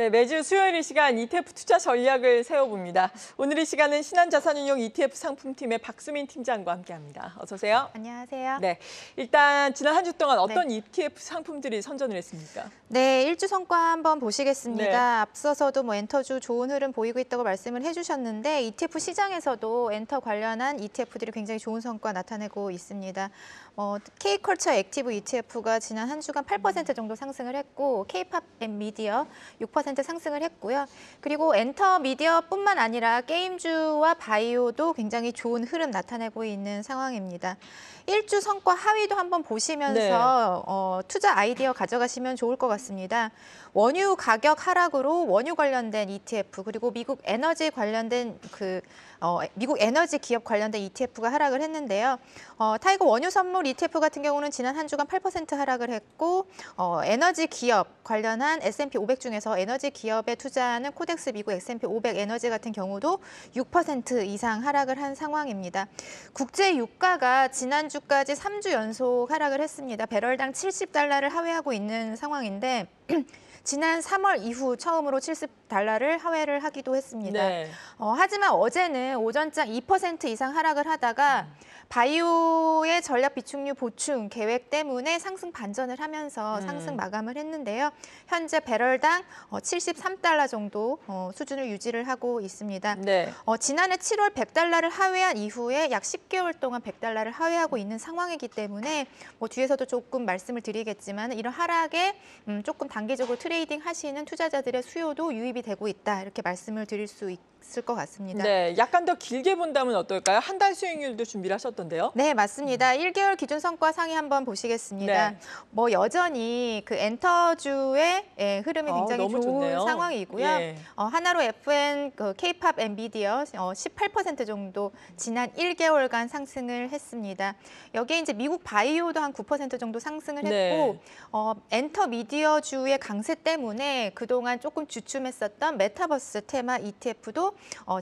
네, 매주 수요일 이 시간 ETF 투자 전략을 세워봅니다. 오늘 이 시간은 신한자산운용 ETF 상품팀의 박수민 팀장과 함께합니다. 어서 오세요. 안녕하세요. 네, 일단 지난 한 주 동안 어떤 ETF 상품들이 선전을 했습니까? 네, 일주 성과 한번 보시겠습니다. 네. 앞서서도 엔터주 좋은 흐름 보이고 있다고 말씀을 해주셨는데 ETF 시장에서도 엔터 관련한 ETF들이 굉장히 좋은 성과 나타내고 있습니다. K컬처 액티브 ETF가 지난 한 주간 8% 정도 상승을 했고 K팝 앤 미디어 6% 상승을 했고요. 그리고 엔터 미디어뿐만 아니라 게임주와 바이오도 굉장히 좋은 흐름 나타내고 있는 상황입니다. 일주 성과 하위도 한번 보시면서 투자 아이디어 가져가시면 좋을 것 같습니다. 원유 가격 하락으로 원유 관련된 ETF 그리고 미국 에너지 관련된 미국 에너지 기업 관련된 ETF가 하락을 했는데요. 타이거 원유 선물 ETF 같은 경우는 지난 한 주간 8% 하락을 했고 에너지 기업 관련한 S&P 500 중에서 에너지 기업에 투자하는 코덱스 미국 S&P 500 에너지 같은 경우도 6% 이상 하락을 한 상황입니다. 국제 유가가 지난주까지 3주 연속 하락을 했습니다. 배럴당 70달러를 하회하고 있는 상황인데 지난 3월 이후 처음으로 70달러를 하회를 하기도 했습니다. 네. 하지만 어제는 오전장 2% 이상 하락을 하다가 바이오의 전략 비축류 보충 계획 때문에 상승 반전을 하면서 상승 마감을 했는데요. 현재 배럴당 73달러 정도 수준을 유지를 하고 있습니다. 네. 지난해 7월 100달러를 하회한 이후에 약 10개월 동안 100달러를 하회하고 있는 상황이기 때문에 뒤에서도 조금 말씀을 드리겠지만 이런 하락에 조금 단기적으로 트레이딩 하시는 투자자들의 수요도 유입이 되고 있다. 이렇게 말씀을 드릴 수 있을 것 같습니다. 네, 약간 더 길게 본다면 어떨까요? 한 달 수익률도 준비를 하셨던데요? 네, 맞습니다. 1개월 기준 성과 상위 한번 보시겠습니다. 네. 여전히 엔터주의 흐름이 굉장히 너무 좋은 좋네요. 상황이고요. 예. 하나로 FN, K팝 엔비디어 18% 정도 지난 1개월간 상승을 했습니다. 여기에 이제 미국 바이오도 한 9% 정도 상승을 했고 엔터 미디어주의 강세 때문에 그동안 조금 주춤했었던 메타버스 테마 ETF도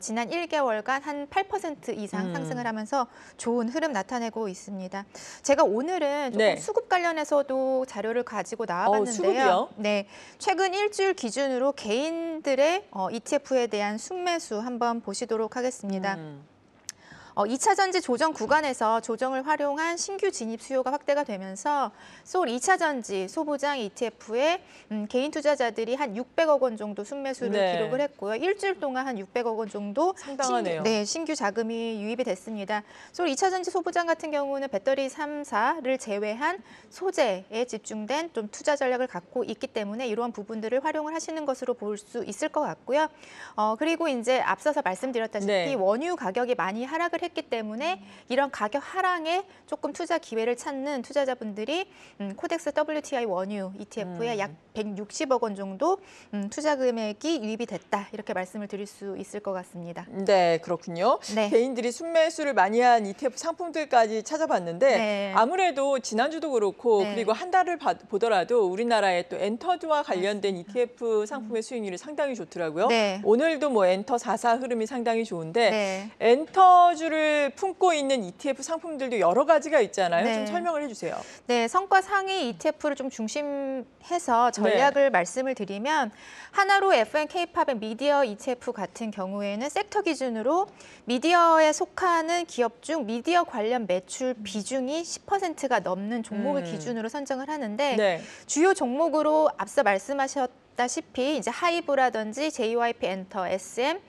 지난 1개월간 한 8% 이상 상승을 하면서 좋은 흐름 나타내고 있습니다. 제가 오늘은 조금 수급 관련해서도 자료를 가지고 나와봤는데요. 수급이요? 네, 최근 일주일 기준으로 개인들의 ETF에 대한 순매수 한번 보시도록 하겠습니다. 2차 전지 조정 구간에서 조정을 활용한 신규 진입 수요가 확대가 되면서 소울 2차 전지 소부장 ETF에 개인 투자자들이 한 600억 원 정도 순매수를 기록을 했고요. 일주일 동안 한 600억 원 정도 상당하네요. 신규 자금이 유입이 됐습니다. 소울 2차 전지 소부장 같은 경우는 배터리 3사를 제외한 소재에 집중된 좀 투자 전략을 갖고 있기 때문에 이러한 부분들을 활용을 하시는 것으로 볼 수 있을 것 같고요. 그리고 이제 앞서서 말씀드렸다시피 원유 가격이 많이 하락을 했기 때문에 이런 가격 하락에 조금 투자 기회를 찾는 투자자분들이 코덱스 WTI 원유 ETF에 약 160억 원 정도 투자 금액이 유입이 됐다. 이렇게 말씀을 드릴 수 있을 것 같습니다. 네, 그렇군요. 네. 개인들이 순매수를 많이 한 ETF 상품들까지 찾아봤는데 아무래도 지난주도 그렇고 그리고 한 달을 보더라도 우리나라의 또 엔터주와 관련된 ETF 상품의 수익률이 상당히 좋더라고요. 오늘도 엔터 4사 흐름이 상당히 좋은데 엔터주를 품고 있는 ETF 상품들도 여러 가지가 있잖아요. 좀 설명을 해주세요. 네, 성과 상위 ETF를 좀 중심해서 전략을 말씀을 드리면 하나로 FN K팝의 미디어 ETF 같은 경우에는 섹터 기준으로 미디어에 속하는 기업 중 미디어 관련 매출 비중이 10%가 넘는 종목을 기준으로 선정을 하는데 주요 종목으로 앞서 말씀하셨다시피 이제 하이브라든지 JYP 엔터, SM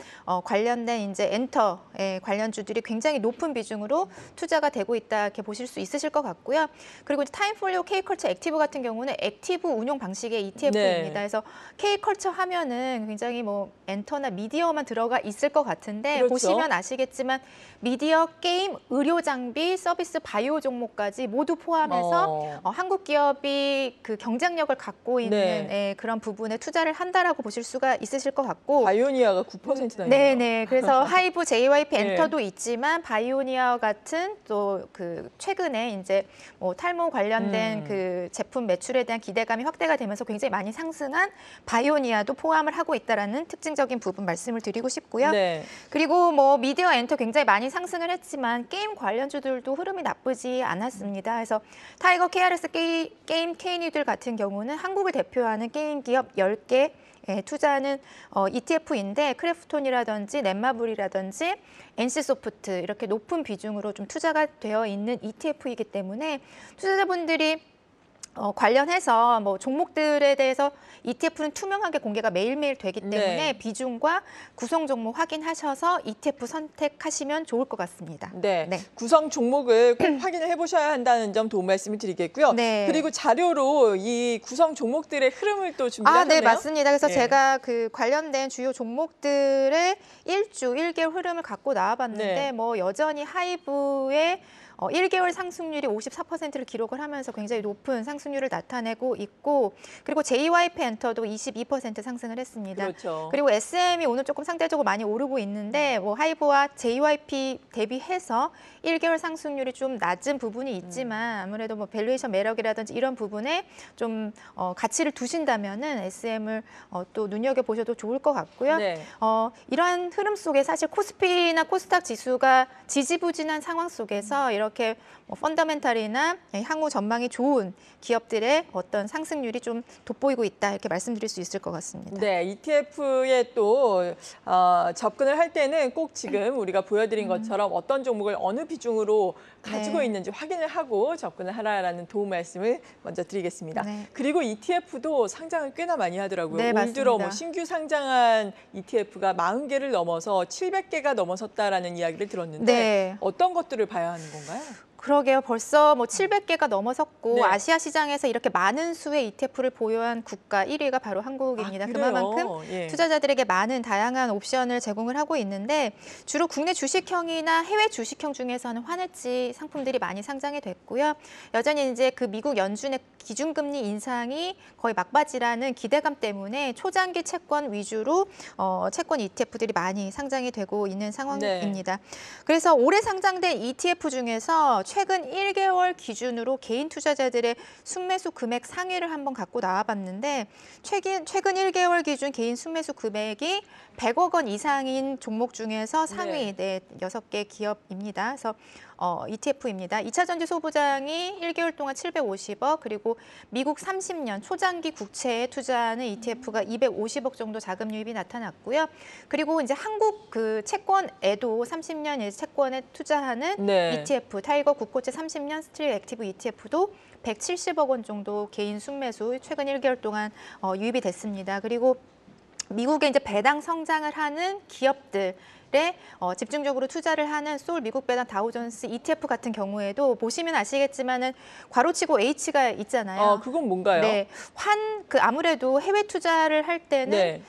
관련된 이제 엔터의 관련주들이 굉장히 높은 비중으로 투자가 되고 있다 이렇게 보실 수 있으실 것 같고요. 그리고 이제 타임폴리오 K컬처 액티브 같은 경우는 액티브 운용 방식의 ETF입니다. 그래서 K컬처 하면은 굉장히 엔터나 미디어만 들어가 있을 것 같은데 보시면 아시겠지만 미디어, 게임, 의료 장비, 서비스, 바이오 종목까지 모두 포함해서 한국 기업이 그 경쟁력을 갖고 있는 그런 부분에 투자를 한다라고 보실 수가 있으실 것 같고 바이오니아가 9%나 있네요. 네네. 그래서 하이브 JYP 엔터도 있지만 바이오니아 같은 또 최근에 이제 탈모 관련된 그 제품 매출에 대한 기대감이 확대가 되면서 굉장히 많이 상승한 바이오니아도 포함을 하고 있다라는 특징적인 부분 말씀을 드리고 싶고요. 그리고 미디어 엔터 굉장히 많이 상승을 했지만 게임 관련주들도 흐름이 나쁘지 않았습니다. 그래서 타이거 KRS 게임 K니들 같은 경우는 한국을 대표하는 게임 기업 10개 투자하는 ETF인데 크래프톤이라든지 넷마블이라든지 NC소프트 이렇게 높은 비중으로 좀 투자가 되어 있는 ETF이기 때문에 투자자분들이 관련해서 뭐 종목들에 대해서 ETF는 투명하게 공개가 매일매일 되기 때문에 네. 비중과 구성 종목 확인하셔서 ETF 선택하시면 좋을 것 같습니다. 네. 네. 구성 종목을 꼭 확인을 해보셔야 한다는 점 도움 말씀을 드리겠고요. 네. 그리고 자료로 이 구성 종목들의 흐름을 또 준비하셨네요. 네, 맞습니다. 그래서 예. 제가 그 관련된 주요 종목들의 1개월 흐름을 갖고 나와봤는데 네. 뭐 여전히 하이브의 1개월 상승률이 54%를 기록을 하면서 굉장히 높은 상승률을 나타내고 있고 그리고 JYP 엔터도 22% 상승을 했습니다. 그렇죠. 그리고 SM이 오늘 조금 상대적으로 많이 오르고 있는데 뭐 하이브와 JYP 대비해서 1개월 상승률이 좀 낮은 부분이 있지만 아무래도 뭐 밸류에이션 매력이라든지 이런 부분에 좀 가치를 두신다면은 SM을 또 눈여겨 보셔도 좋을 것 같고요. 네. 이러한 흐름 속에 사실 코스피나 코스닥 지수가 지지부진한 상황 속에서 이렇게 뭐 펀더멘탈이나 향후 전망이 좋은 기업들의 어떤 상승률이 좀 돋보이고 있다 이렇게 말씀드릴 수 있을 것 같습니다. 네, ETF에 또 접근을 할 때는 꼭 지금 우리가 보여드린 것처럼 어떤 종목을 어느 비중으로 가지고 네. 있는지 확인을 하고 접근을 하라라는 도움 말씀을 먼저 드리겠습니다. 네. 그리고 ETF도 상장을 꽤나 많이 하더라고요. 네, 올 들어 뭐 맞습니다. 신규 상장한 ETF가 40개를 넘어서 700개가 넘어섰다라는 이야기를 들었는데 네. 어떤 것들을 봐야 하는 건가요? 그러게요. 벌써 뭐 700개가 넘어섰고 네. 아시아 시장에서 이렇게 많은 수의 ETF를 보유한 국가 1위가 바로 한국입니다. 그래요? 그만큼 예. 투자자들에게 많은 다양한 옵션을 제공을 하고 있는데 주로 국내 주식형이나 해외 주식형 중에서는 환해지 상품들이 많이 상장이 됐고요. 여전히 이제 그 미국 연준의 기준금리 인상이 거의 막바지라는 기대감 때문에 초장기 채권 위주로 채권 ETF들이 많이 상장이 되고 있는 상황입니다. 네. 그래서 올해 상장된 ETF 중에서 최근 1개월 기준으로 개인 투자자들의 순매수 금액 상위를 한번 갖고 나와봤는데 최근 1개월 기준 개인 순매수 금액이 100억 원 이상인 종목 중에서 상위 6개 기업입니다. 그래서 ETF입니다. 2차 전지 소부장이 1개월 동안 750억 그리고 미국 30년 초장기 국채에 투자하는 ETF가 250억 정도 자금 유입이 나타났고요. 그리고 이제 한국 그 채권에도 30년 채권에 투자하는 네. ETF 타이거 국고채 30년 스트릿 액티브 ETF도 170억 원 정도 개인 순매수 최근 1개월 동안 유입이 됐습니다. 그리고 미국에 이제 배당 성장을 하는 기업들 집중적으로 투자를 하는 소울 미국 배당 다우존스 ETF 같은 경우에도 보시면 아시겠지만은 괄호치고 H가 있잖아요. 그건 뭔가요? 네, 아무래도 해외 투자를 할 때는 네.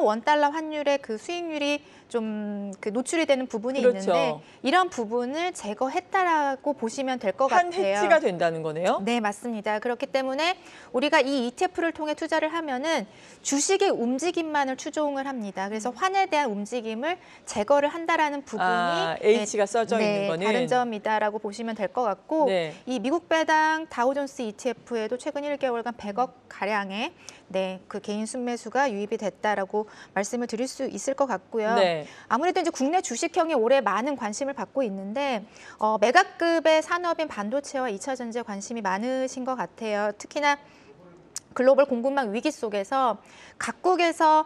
원달러 환율의 그 수익률이 좀 그 노출이 되는 부분이 그렇죠. 있는데 이런 부분을 제거했다라고 보시면 될 것 한 같아요. 해지가 된다는 거네요. 네, 맞습니다. 그렇기 때문에 우리가 이 ETF를 통해 투자를 하면은 주식의 움직임만을 추종을 합니다. 그래서 환에 대한 움직임을 제거를 한다라는 부분이 H가 써져 있는 거는 다른 점이다라고 보시면 될 것 같고 네. 이 미국 배당 다우존스 ETF에도 최근 1개월간 100억 가량의 그 개인 순매수가 유입이 됐다라고 말씀을 드릴 수 있을 것 같고요. 네. 아무래도 이제 국내 주식형이 올해 많은 관심을 받고 있는데 메가급의 산업인 반도체와 2차 전지에 관심이 많으신 것 같아요. 특히나 글로벌 공급망 위기 속에서 각국에서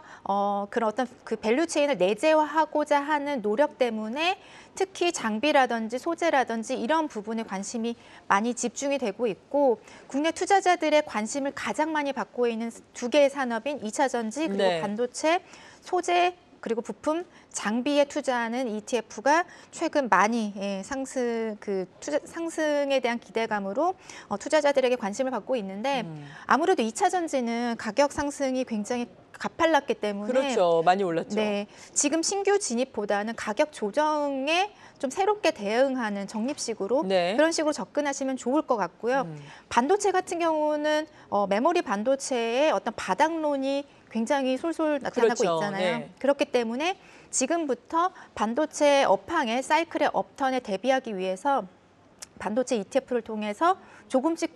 그런 어떤 그 밸류체인을 내재화하고자 하는 노력 때문에 특히 장비라든지 소재라든지 이런 부분에 관심이 많이 집중이 되고 있고 국내 투자자들의 관심을 가장 많이 받고 있는 두 개의 산업인 2차 전지 그리고 반도체, 소재 그리고 부품, 장비에 투자하는 ETF가 최근 많이 상승에 대한 기대감으로 투자자들에게 관심을 받고 있는데 아무래도 2차 전지는 가격 상승이 굉장히 가팔랐기 때문에 그렇죠. 많이 올랐죠. 네, 지금 신규 진입보다는 가격 조정에 좀 새롭게 대응하는 적립식으로 그런 식으로 접근하시면 좋을 것 같고요. 반도체 같은 경우는 메모리 반도체의 어떤 바닥론이 굉장히 솔솔 나타나고 있잖아요. 네. 그렇기 때문에 지금부터 반도체 업황의 사이클의 업턴에 대비하기 위해서 반도체 ETF를 통해서 조금씩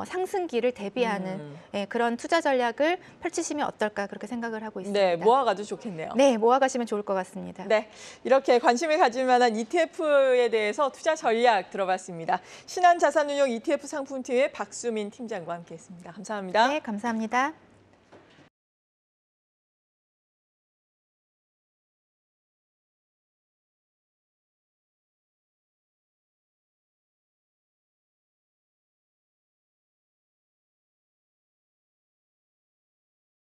상승기를 대비하는 그런 투자 전략을 펼치시면 어떨까 그렇게 생각을 하고 있습니다. 네, 모아가도 좋겠네요. 네, 모아가시면 좋을 것 같습니다. 네, 이렇게 관심을 가질 만한 ETF에 대해서 투자 전략 들어봤습니다. 신한자산운용 ETF 상품팀의 박수민 팀장과 함께했습니다. 감사합니다. 네, 감사합니다.